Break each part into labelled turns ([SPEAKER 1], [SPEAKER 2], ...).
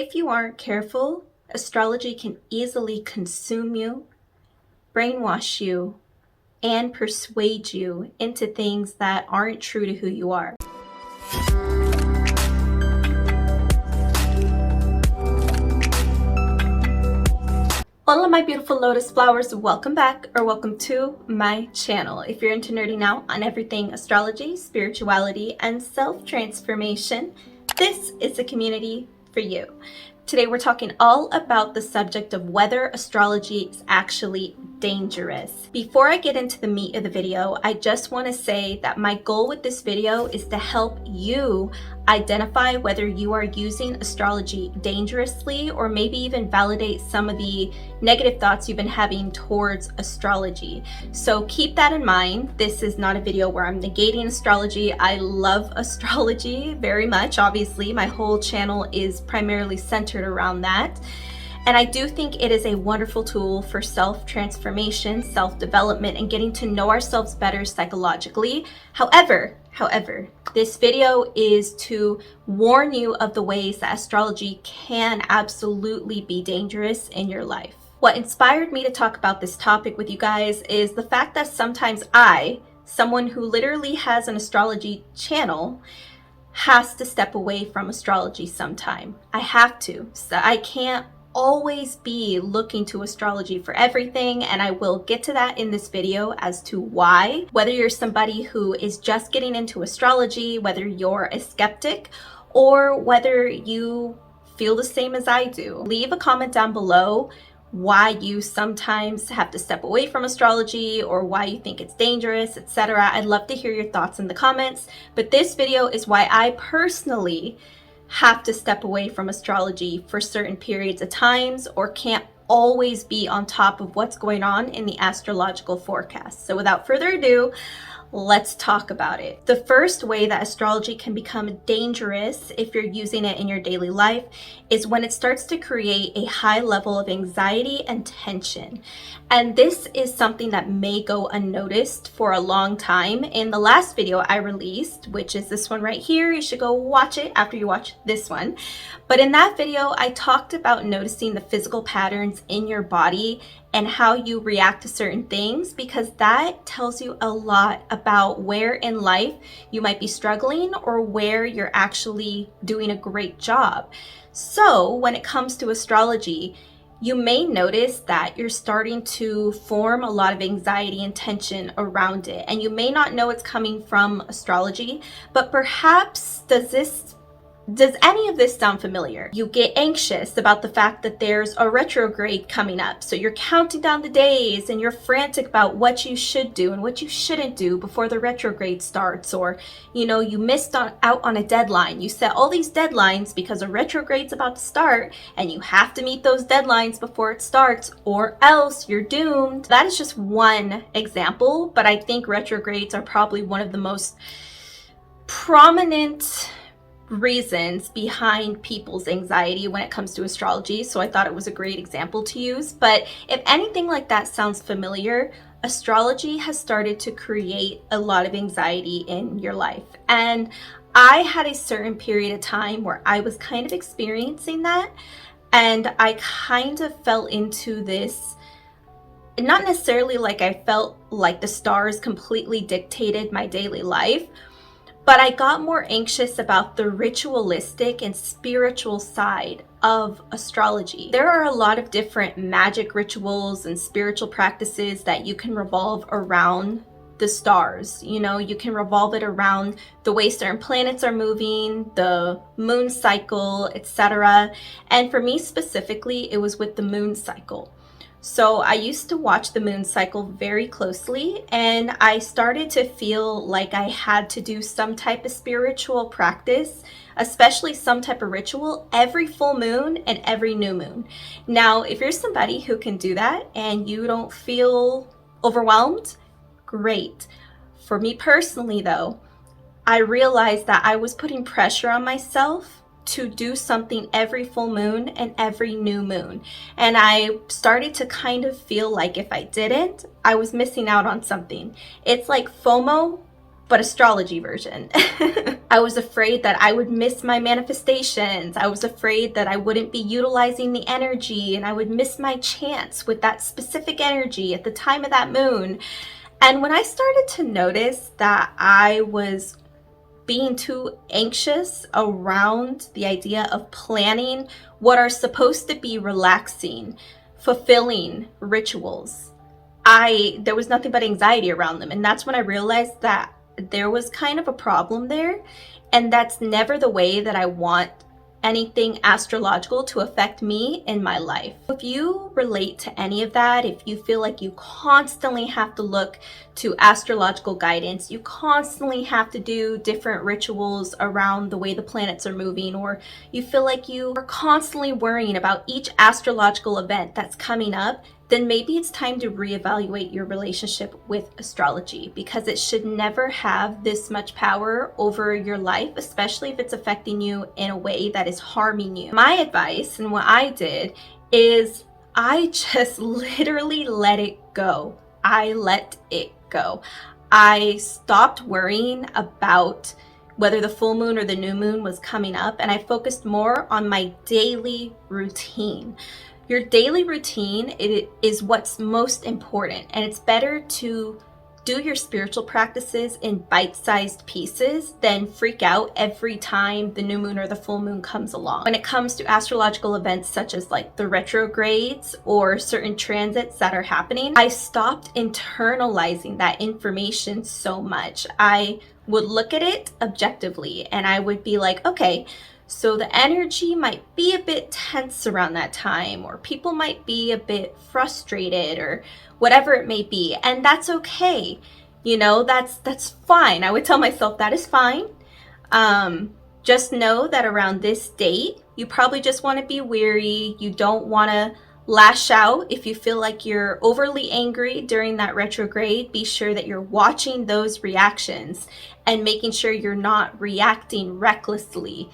[SPEAKER 1] If you aren't careful, astrology can easily consume you, brainwash you, and persuade you into things that aren't true to who you are. Hola my beautiful lotus flowers, welcome back or welcome to my channel. If you're into nerding out on everything astrology, spirituality, and self-transformation, this is a community for you. Today we're talking all about the subject of whether astrology is actually dangerous. Before I get into the meat of the video, I just want to say that my goal with this video is to help you identify whether you are using astrology dangerously or maybe even validate some of the negative thoughts you've been having towards astrology. So keep that in mind. This is not a video where I'm negating astrology. I love astrology very much. Obviously, my whole channel is primarily centered around that. And I do think it is a wonderful tool for self-transformation, self-development, and getting to know ourselves better psychologically. However, this video is to warn you of the ways that astrology can absolutely be dangerous in your life. What inspired me to talk about this topic with you guys is the fact that sometimes someone who literally has an astrology channel, has to step away from astrology sometime. I have to. So I can't always be looking to astrology for everything, and I will get to that in this video as to why. Whether you're somebody who is just getting into astrology, whether you're a skeptic, or whether you feel the same as I do, leave a comment down below why you sometimes have to step away from astrology or why you think it's dangerous, etc. I'd love to hear your thoughts in the comments, but this video is why I personally have to step away from astrology for certain periods of times or can't always be on top of what's going on in the astrological forecast. So without further ado, let's talk about it. The first way that astrology can become dangerous if you're using it in your daily life is when it starts to create a high level of anxiety and tension. And this is something that may go unnoticed for a long time. In the last video I released, which is this one right here, you should go watch it after you watch this one. But in that video, I talked about noticing the physical patterns in your body and how you react to certain things, because that tells you a lot about where in life you might be struggling or where you're actually doing a great job. So when it comes to astrology, you may notice that you're starting to form a lot of anxiety and tension around it. And you may not know it's coming from astrology, but perhaps does any of this sound familiar? You get anxious about the fact that there's a retrograde coming up. So you're counting down the days and you're frantic about what you should do and what you shouldn't do before the retrograde starts. Or, you missed out on a deadline. You set all these deadlines because a retrograde's about to start and you have to meet those deadlines before it starts or else you're doomed. That is just one example, but I think retrogrades are probably one of the most prominent reasons behind people's anxiety when it comes to astrology. So I thought it was a great example to use. But if anything like that sounds familiar, astrology has started to create a lot of anxiety in your life. And I had a certain period of time where I was kind of experiencing that. And I kind of fell into this, not necessarily like I felt like the stars completely dictated my daily life, but I got more anxious about the ritualistic and spiritual side of astrology. There are a lot of different magic rituals and spiritual practices that you can revolve around the stars. You can revolve it around the way certain planets are moving, the moon cycle, etc. And for me specifically, it was with the moon cycle. So I used to watch the moon cycle very closely, and I started to feel like I had to do some type of spiritual practice, especially some type of ritual, every full moon and every new moon. Now, if you're somebody who can do that and you don't feel overwhelmed, great. For me personally though, I realized that I was putting pressure on myself to do something every full moon and every new moon. And I started to kind of feel like if I didn't, I was missing out on something. It's like FOMO but astrology version. I was afraid that I would miss my manifestations. I was afraid that I wouldn't be utilizing the energy and I would miss my chance with that specific energy at the time of that moon. And when I started to notice that I was being too anxious around the idea of planning what are supposed to be relaxing, fulfilling rituals, there was nothing but anxiety around them. And that's when I realized that there was kind of a problem there. And that's never the way that I want anything astrological to affect me in my life. If you relate to any of that, if you feel like you constantly have to look to astrological guidance, you constantly have to do different rituals around the way the planets are moving, or you feel like you are constantly worrying about each astrological event that's coming up, then maybe it's time to reevaluate your relationship with astrology, because it should never have this much power over your life, especially if it's affecting you in a way that is harming you. My advice and what I did is I just literally let it go. I let it go. I stopped worrying about whether the full moon or the new moon was coming up, and I focused more on my daily routine. Your daily routine is what's most important, and it's better to do your spiritual practices in bite-sized pieces than freak out every time the new moon or the full moon comes along. When it comes to astrological events such as like the retrogrades or certain transits that are happening, I stopped internalizing that information so much. I would look at it objectively and I would be like, okay, so the energy might be a bit tense around that time, or people might be a bit frustrated, or whatever it may be. And that's okay. You know, that's fine. I would tell myself that is fine. Just know that around this date, you probably just want to be weary. You don't want to lash out. If you feel like you're overly angry during that retrograde, be sure that you're watching those reactions and making sure you're not reacting recklessly.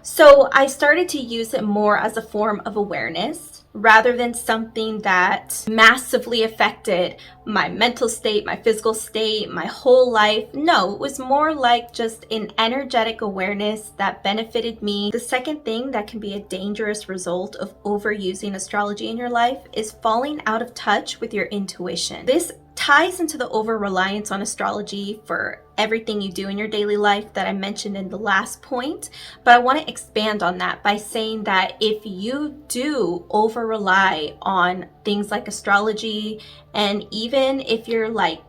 [SPEAKER 1] So I started to use it more as a form of awareness rather than something that massively affected my mental state, my physical state, my whole life. No, it was more like just an energetic awareness that benefited me. The second thing that can be a dangerous result of overusing astrology in your life is falling out of touch with your intuition. This ties into the over-reliance on astrology for everything you do in your daily life that I mentioned in the last point, but I want to expand on that by saying that if you do over-rely on things like astrology, and even if you're like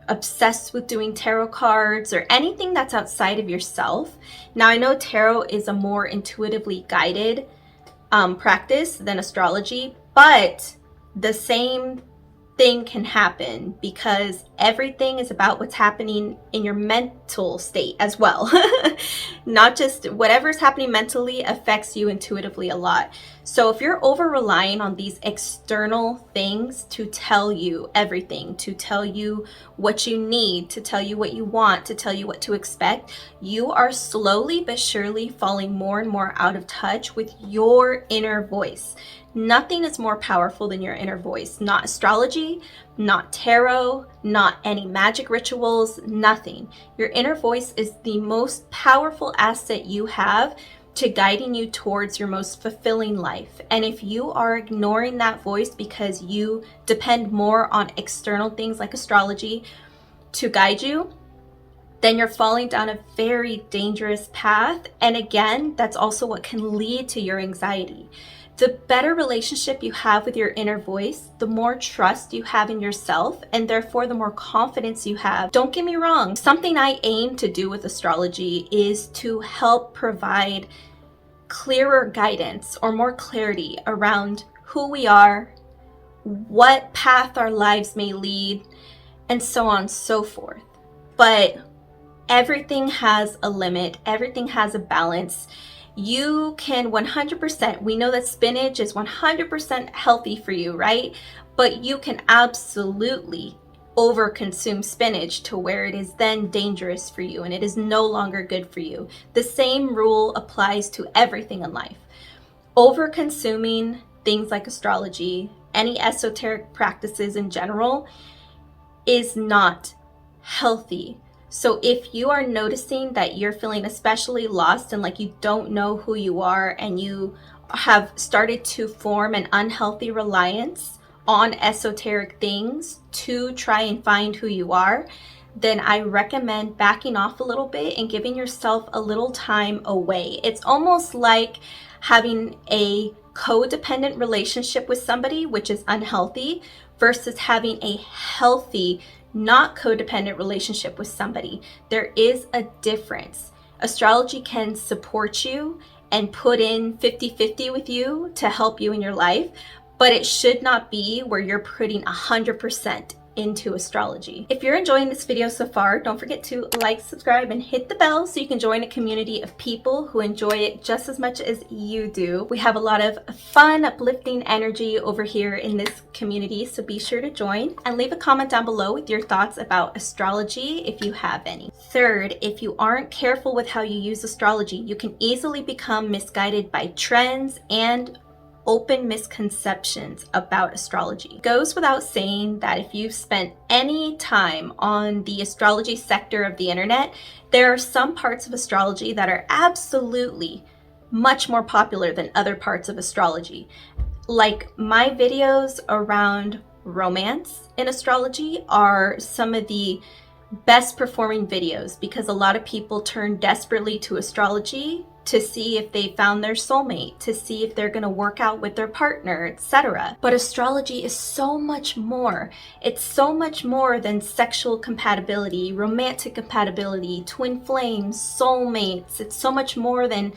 [SPEAKER 1] obsessed with doing tarot cards or anything that's outside of yourself. Now I know tarot is a more intuitively guided practice than astrology, but the same thing can happen because everything is about what's happening in your mental state as well. Not just whatever's happening mentally affects you intuitively a lot. So if you're over relying on these external things to tell you everything, to tell you what you need, to tell you what you want, to tell you what to expect, you are slowly but surely falling more and more out of touch with your inner voice. Nothing is more powerful than your inner voice. Not astrology, not tarot, not any magic rituals, nothing. Your inner voice is the most powerful asset you have to guiding you towards your most fulfilling life. And if you are ignoring that voice because you depend more on external things like astrology to guide you, then you're falling down a very dangerous path. And again, that's also what can lead to your anxiety. The better relationship you have with your inner voice, the more trust you have in yourself, and therefore the more confidence you have. Don't get me wrong, something I aim to do with astrology is to help provide clearer guidance or more clarity around who we are, what path our lives may lead, and so on and so forth. But everything has a limit, everything has a balance. You can 100%, we know that spinach is 100% healthy for you, right? But you can absolutely overconsume spinach to where it is then dangerous for you and it is no longer good for you. The same rule applies to everything in life. Overconsuming things like astrology, any esoteric practices in general, is not healthy. So if you are noticing that you're feeling especially lost and like you don't know who you are, and you have started to form an unhealthy reliance on esoteric things to try and find who you are, then I recommend backing off a little bit and giving yourself a little time away. It's almost like having a codependent relationship with somebody, which is unhealthy, versus having a healthy, not codependent relationship with somebody. There is a difference. Astrology can support you and put in 50-50 with you to help you in your life, but it should not be where you're putting 100% into astrology. If you're enjoying this video so far, don't forget to like, subscribe, and hit the bell so you can join a community of people who enjoy it just as much as you do. We have a lot of fun, uplifting energy over here in this community, so be sure to join, and leave a comment down below with your thoughts about astrology if you have any. Third, if you aren't careful with how you use astrology, you can easily become misguided by trends and open misconceptions about astrology. It goes without saying that if you've spent any time on the astrology sector of the internet, there are some parts of astrology that are absolutely much more popular than other parts of astrology. Like my videos around romance in astrology are some of the best performing videos, because a lot of people turn desperately to astrology to see if they found their soulmate, to see if they're going to work out with their partner, etc. But astrology is so much more. It's so much more than sexual compatibility, romantic compatibility, twin flames, soulmates. It's so much more than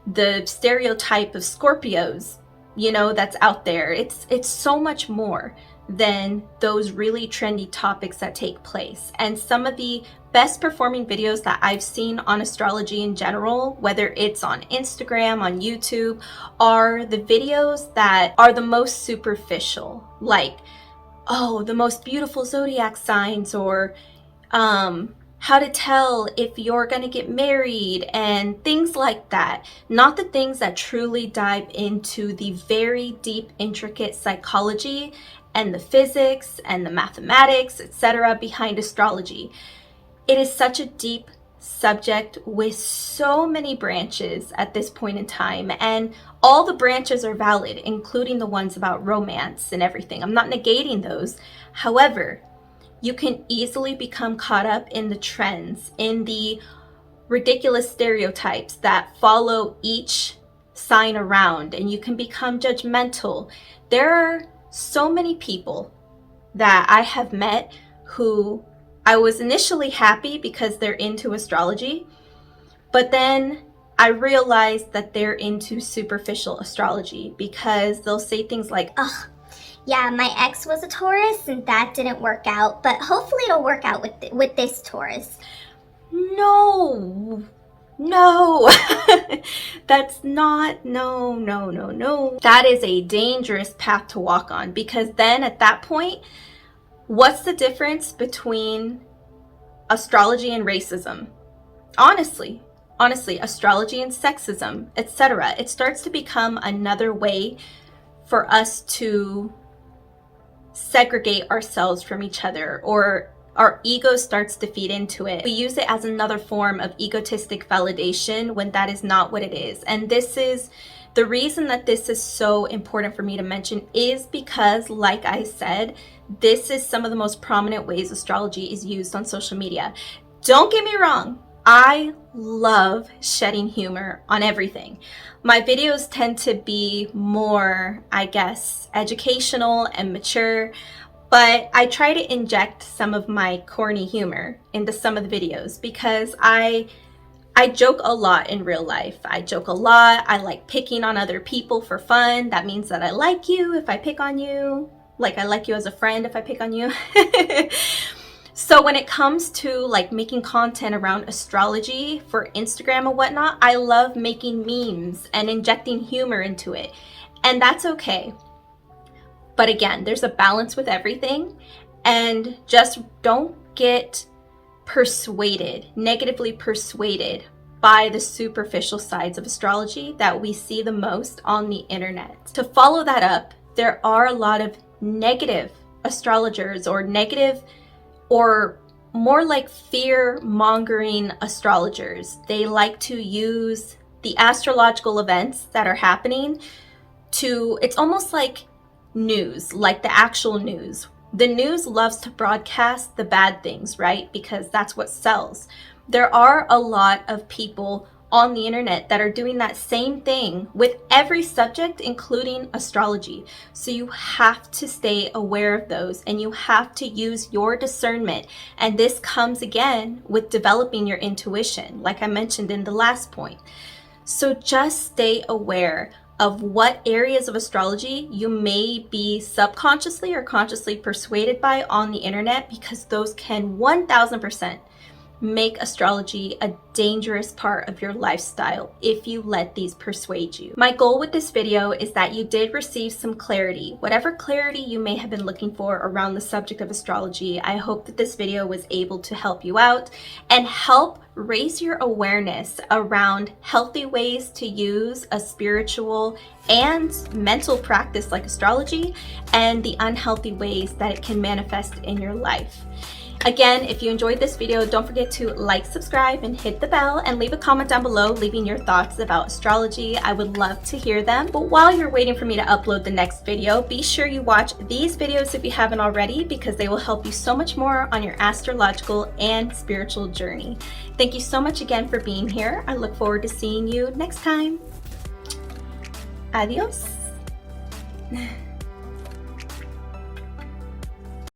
[SPEAKER 1] the stereotype of Scorpios, you know, that's out there. It's so much more than those really trendy topics that take place. And some of the best performing videos that I've seen on astrology in general, whether it's on Instagram, on YouTube, are the videos that are the most superficial, like, oh, the most beautiful zodiac signs, or how to tell if you're going to get married, and things like that. Not the things that truly dive into the very deep, intricate psychology and the physics and the mathematics, etc. behind astrology. It is such a deep subject with so many branches at this point in time, and all the branches are valid, including the ones about romance and everything. I'm not negating those. However, you can easily become caught up in the trends, in the ridiculous stereotypes that follow each sign around, and you can become judgmental. There are so many people that I have met who I was initially happy because they're into astrology, but then I realized that they're into superficial astrology, because they'll say things like,
[SPEAKER 2] ugh, yeah, my ex was a Taurus and that didn't work out, but hopefully it'll work out with this Taurus.
[SPEAKER 1] No, that's not, no. That is a dangerous path to walk on, because then at that point, what's the difference between astrology and racism? Honestly, astrology and sexism, etc. It starts to become another way for us to segregate ourselves from each other, or our ego starts to feed into it. We use it as another form of egotistic validation when that is not what it is. And this is the reason that this is so important for me to mention, is because, like I said, this is some of the most prominent ways astrology is used on social media. Don't get me wrong, I love shedding humor on everything. My videos tend to be more, I guess, educational and mature, but I try to inject some of my corny humor into some of the videos, because I joke a lot in real life. I joke a lot. I like picking on other people for fun. That means that I like you if I pick on you. Like I like you as a friend if I pick on you. So when it comes to like making content around astrology for Instagram and whatnot, I love making memes and injecting humor into it. And that's okay. But again, there's a balance with everything, and just don't get negatively persuaded by the superficial sides of astrology that we see the most on the internet. To follow that up, there are a lot of negative astrologers, or negative, or more like fear-mongering astrologers. They like to use the astrological events that are happening to, it's almost like news, like the actual news. The news loves to broadcast the bad things, right? Because that's what sells. There are a lot of people on the internet that are doing that same thing with every subject, including astrology. So you have to stay aware of those, and you have to use your discernment. And this comes again with developing your intuition, like I mentioned in the last point. So just stay aware of what areas of astrology you may be subconsciously or consciously persuaded by on the internet, because those can 1000% make astrology a dangerous part of your lifestyle if you let these persuade you. My goal with this video is that you did receive some clarity. Whatever clarity you may have been looking for around the subject of astrology, I hope that this video was able to help you out and help raise your awareness around healthy ways to use a spiritual and mental practice like astrology, and the unhealthy ways that it can manifest in your life. Again, if you enjoyed this video, don't forget to like, subscribe, and hit the bell, and leave a comment down below leaving your thoughts about astrology. I would love to hear them. But while you're waiting for me to upload the next video, be sure you watch these videos if you haven't already, because they will help you so much more on your astrological and spiritual journey. Thank you so much again for being here. I look forward to seeing you next time. Adios.